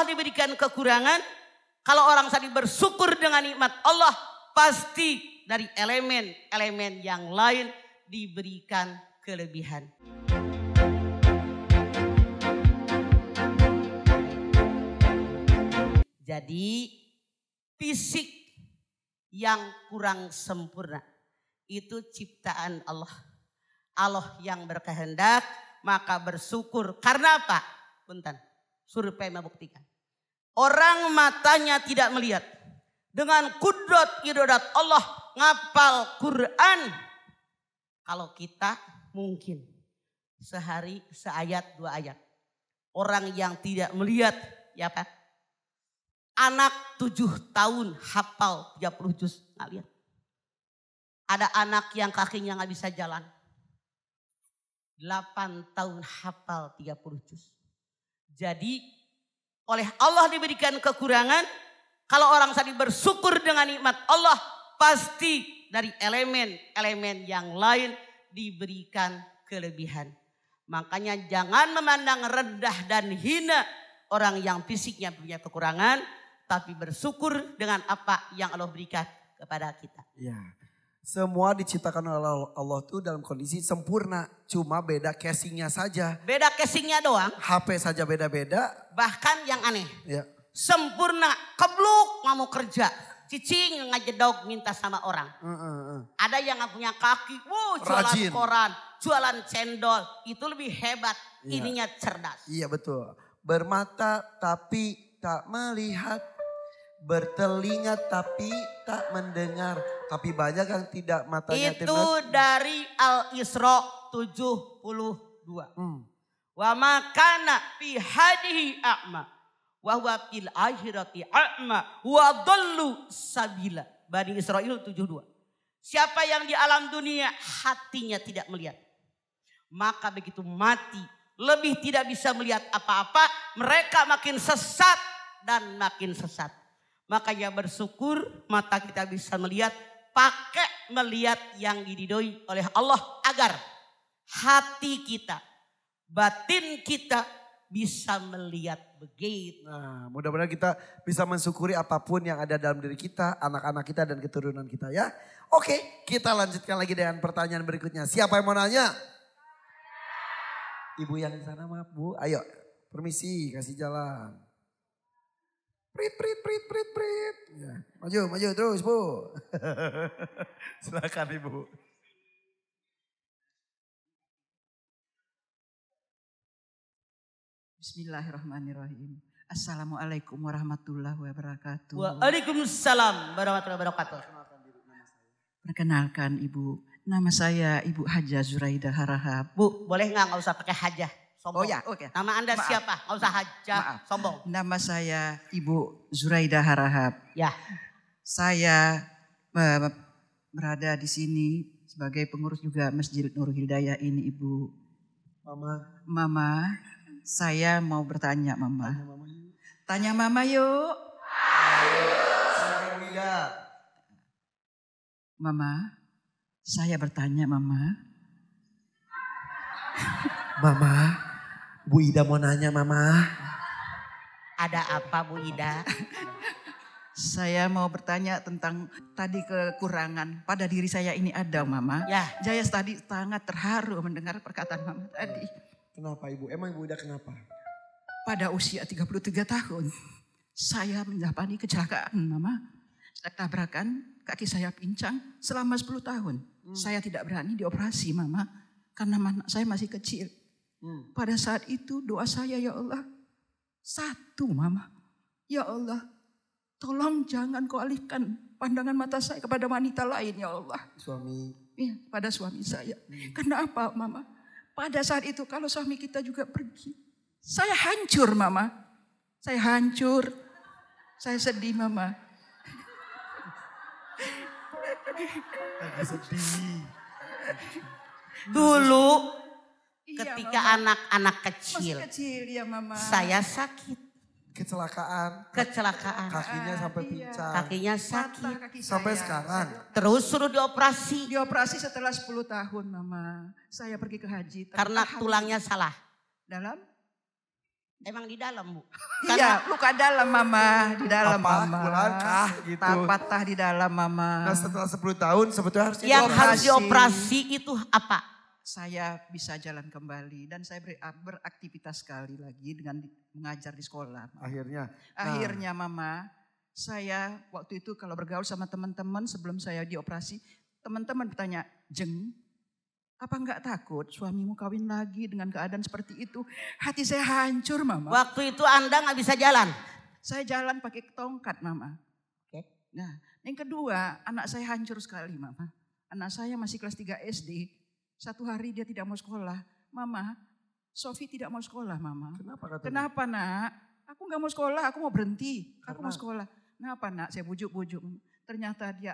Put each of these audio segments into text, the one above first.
diberikan kekurangan, kalau orang tadi bersyukur dengan nikmat Allah, pasti dari elemen-elemen yang lain diberikan kelebihan. Jadi fisik yang kurang sempurna itu ciptaan Allah. Allah yang berkehendak, maka bersyukur. Karena apa? Punten, survei membuktikan. Orang matanya tidak melihat. Dengan kudrat irodat Allah ngapal Quran. Kalau kita mungkin sehari seayat 2 ayat. Orang yang tidak melihat, ya Pak? Anak 7 tahun hafal 30 juz, nggak lihat. Ada anak yang kakinya nggak bisa jalan. 8 tahun hafal 30 juz. Jadi oleh Allah diberikan kekurangan. Kalau orang tadi bersyukur dengan nikmat Allah, pasti dari elemen-elemen yang lain diberikan kelebihan. Makanya jangan memandang rendah dan hina orang yang fisiknya punya kekurangan, tapi bersyukur dengan apa yang Allah berikan kepada kita. Ya, semua diciptakan oleh Allah itu dalam kondisi sempurna. Cuma beda casingnya saja. Beda casingnya doang. HP saja beda-beda. Bahkan yang aneh. Ya. Sempurna, kebluk nggak mau kerja. Cicing ngajedog minta sama orang. Ada yang nggak punya kaki, jualan Rajin. koran, jualan cendol. Itu lebih hebat, Ya. ininya cerdas. Iya betul. Bermata tapi tak melihat. Bertelinga tapi tak mendengar. Tapi banyak yang tidak matanya. Itu dari Al-Isra 72. Wa makana fi hadihi a'ma. Wa huwa fil akhirati a'ma. Wa dhallu sabila. Bani Israel 72. Siapa yang di alam dunia hatinya tidak melihat. Maka begitu mati lebih tidak bisa melihat apa-apa. Mereka makin sesat dan makin sesat. Makanya bersyukur mata kita bisa melihat. Pakai melihat yang diridhoi oleh Allah. Agar hati kita, batin kita bisa melihat begitu. Nah, mudah-mudahan kita bisa mensyukuri apapun yang ada dalam diri kita, anak-anak kita dan keturunan kita ya. Oke, kita lanjutkan lagi dengan pertanyaan berikutnya. Siapa yang mau nanya? Ibu yang di sana maaf Bu. Ayo, permisi kasih jalan. Prit. Ya, maju terus Bu. Silakan Ibu. Bismillahirrahmanirrahim. Assalamualaikum warahmatullahi wabarakatuh. Waalaikumsalam warahmatullahi wabarakatuh. Perkenalkan Ibu, nama saya Ibu Haja Zuraida Harahap. Bu, boleh nggak usah pakai hajah? Sombong. Oh ya, oke. Nama Anda Maaf. siapa? Nggak usah hajah, Maaf. sombong. Nama saya Ibu Zuraida Harahap. Ya. Saya berada di sini sebagai pengurus juga Masjid Nurul Hidayah ini Ibu. Mama, saya mau bertanya Mama. Tanya Mama yuk. Mama, saya bertanya Mama. Mama, Bu Ida mau nanya Mama. Ada apa Bu Ida? Saya mau bertanya tentang tadi kekurangan pada diri saya ini ada Mama. Ya. Saya tadi sangat terharu mendengar perkataan Mama tadi. Kenapa Ibu? Emang Ibu Ida kenapa? Pada usia 33 tahun saya menjalani kecelakaan Mama. Tabrakan, kaki saya pincang selama 10 tahun. Saya tidak berani dioperasi Mama karena saya masih kecil. Pada saat itu doa saya ya Allah satu Mama. Ya Allah tolong jangan kau alihkan pandangan mata saya kepada wanita lain ya Allah. Suami. Ya, pada suami saya. Karena apa Mama? Pada saat itu kalau suami kita juga pergi. Saya hancur Mama. Saya hancur. Saya sedih Mama. Sedih. Dulu Iya, ketika Mama. anak-anak kecil, Masih kecil ya Mama. saya sakit. Kecelakaan. Kakinya Sampai Iya. pincang. Kakinya Mata sakit. kaki Sampai saya. sekarang. Terus suruh dioperasi. Dioperasi setelah 10 tahun Mama. Saya pergi ke haji. Karena Tertahan tulangnya salah. dalam Emang di dalam, Bu? Iya, luka dalam mama, di dalam Apa? mama. Langkah gitu. Patah di dalam mama. Nah setelah 10 tahun sebetulnya harusnya Yang dioperasi. harus dioperasi itu apa? Saya bisa jalan kembali dan saya beraktivitas sekali lagi dengan mengajar di sekolah. Akhirnya. Akhirnya mama, saya waktu itu kalau bergaul sama teman-teman sebelum saya dioperasi, teman-teman bertanya, Jeng, apa enggak takut suamimu kawin lagi dengan keadaan seperti itu? Hati saya hancur mama. Waktu itu Anda nggak bisa jalan. Saya jalan pakai tongkat mama. Oke. Nah yang kedua anak saya hancur sekali mama. Anak saya masih kelas 3 SD. Satu hari dia tidak mau sekolah. Mama, Sofi tidak mau sekolah mama. Kenapa katanya? Kenapa nak? Aku nggak mau sekolah, aku mau berhenti. Aku mau sekolah. Kenapa nak? Saya bujuk-bujuk. Ternyata dia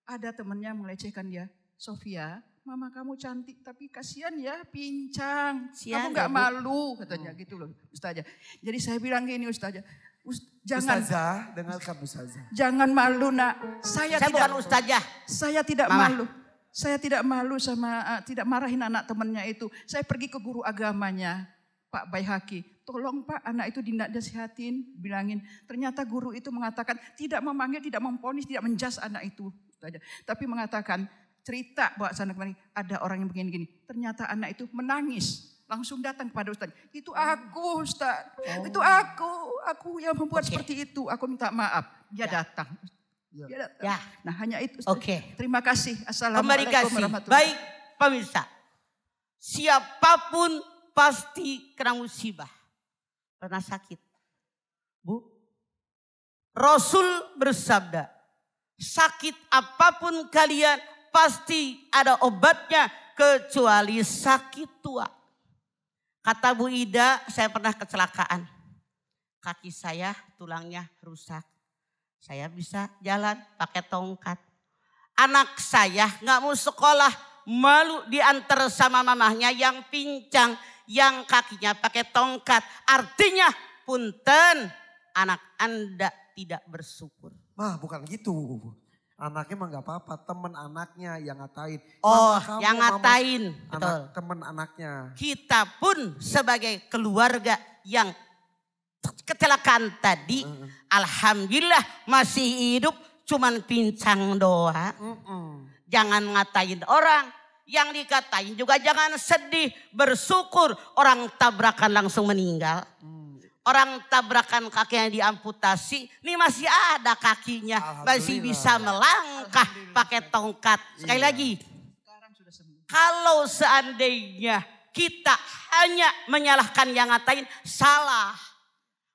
ada temennya melecehkan dia. Sofia, mama kamu cantik tapi kasihan ya pincang. Sian Kamu nggak ya, Bu. malu katanya gitu loh Ustazah. Jadi saya bilang gini Ustazah. Jangan Ustazah, dengarkan Ustazah. jangan malu nak. Saya bukan ustazah. Saya tidak Mama. malu. Saya tidak malu sama tidak marahin anak temannya itu. Saya pergi ke guru agamanya Pak Baihaki. Tolong Pak anak itu dinasihatin, bilangin. Ternyata guru itu mengatakan tidak memanggil, tidak memponis, tidak menjas anak itu. Tapi mengatakan cerita bawa sana kemari ada orang yang begini-gini. Ternyata anak itu menangis. Langsung datang kepada Ustaz. Itu aku Ustaz. Itu aku yang membuat seperti itu. Aku minta maaf. Dia datang. Dia datang. Ya. Nah hanya itu Ustaz. Oke. Terima kasih. Kembali Assalamualaikum kasih. warahmatullahi Baik pemirsa. Siapapun pasti kena musibah. Pernah sakit. Bu. Rasul bersabda. Sakit apapun kalian pasti ada obatnya kecuali sakit tua. Kata Bu Ida, saya pernah kecelakaan. Kaki saya tulangnya rusak. Saya bisa jalan pakai tongkat. Anak saya nggak mau sekolah, malu diantar sama mamahnya yang pincang, yang kakinya pakai tongkat. Artinya punten, anak Anda tidak bersyukur. Mah bukan gitu. Anaknya mah gak apa-apa, temen anaknya yang ngatain. Oh, Mama kamu, yang ngatain. Betul. Temen anaknya. Kita pun sebagai keluarga yang kecelakaan tadi, alhamdulillah masih hidup, cuman pincang doang. Jangan ngatain orang, yang dikatain juga jangan sedih, bersyukur orang tabrakan langsung meninggal. Orang tabrakan kakinya diamputasi, ini masih ada kakinya, masih bisa melangkah pakai tongkat. Sekali lagi, kalau seandainya kita hanya menyalahkan yang ngatain, salah.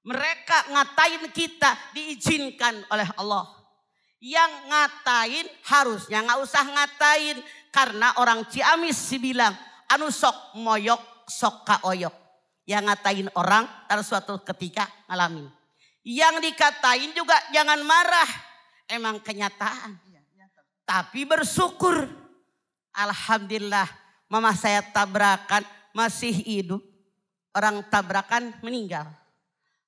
Mereka ngatain kita diizinkan oleh Allah. Yang ngatain harusnya nggak usah ngatain, karena orang Ciamis bilang, anu sok moyok sok kaoyok. Yang ngatain orang pada suatu ketika ngalamin. Yang dikatain juga jangan marah. Emang kenyataan. Tapi bersyukur. Alhamdulillah mama saya tabrakan masih hidup. Orang tabrakan meninggal.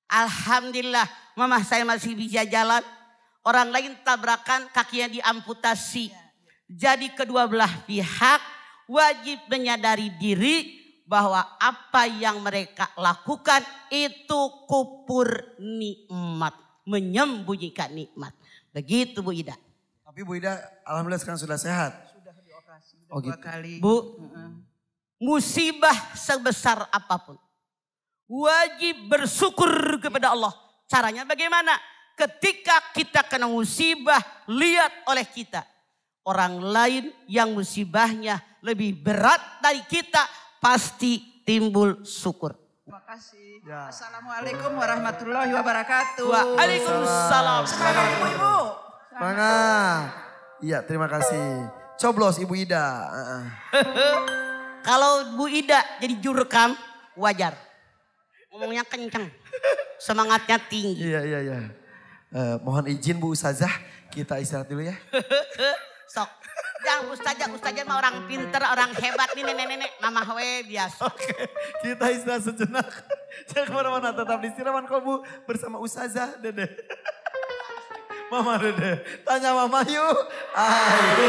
Alhamdulillah mama saya masih bisa jalan. Orang lain tabrakan kakinya diamputasi. Jadi kedua belah pihak wajib menyadari diri bahwa apa yang mereka lakukan itu kupur nikmat. Menyembunyikan nikmat. Begitu Bu Ida. Tapi Bu Ida alhamdulillah sekarang sudah sehat. Sudah dioperasi Oh, dua gitu. kali. Bu, musibah sebesar apapun. Wajib bersyukur kepada Allah. Caranya bagaimana? Ketika kita kena musibah, lihat oleh kita. Orang lain yang musibahnya lebih berat dari kita, pasti timbul syukur. Terima kasih. Ya. Assalamualaikum warahmatullahi wabarakatuh. Waalaikumsalam. Semangat ibu-ibu. Semangat. Iya terima kasih. Coblos Ibu Ida. Kalau Bu Ida jadi jurekam, wajar. Ngomongnya kenceng. Semangatnya tinggi. Iya. Mohon izin Bu Ustazah, kita istirahat dulu ya. Sok. Jangan ustazah mah orang pinter, orang hebat nih nenek-nenek. Mama we biasa. Oke, kita istirahat sejenak. Jangan kemana-mana, tetap di Siraman Kolbu bersama Ustazah Dede. Mama Dede, tanya Mama yuk. Ayo.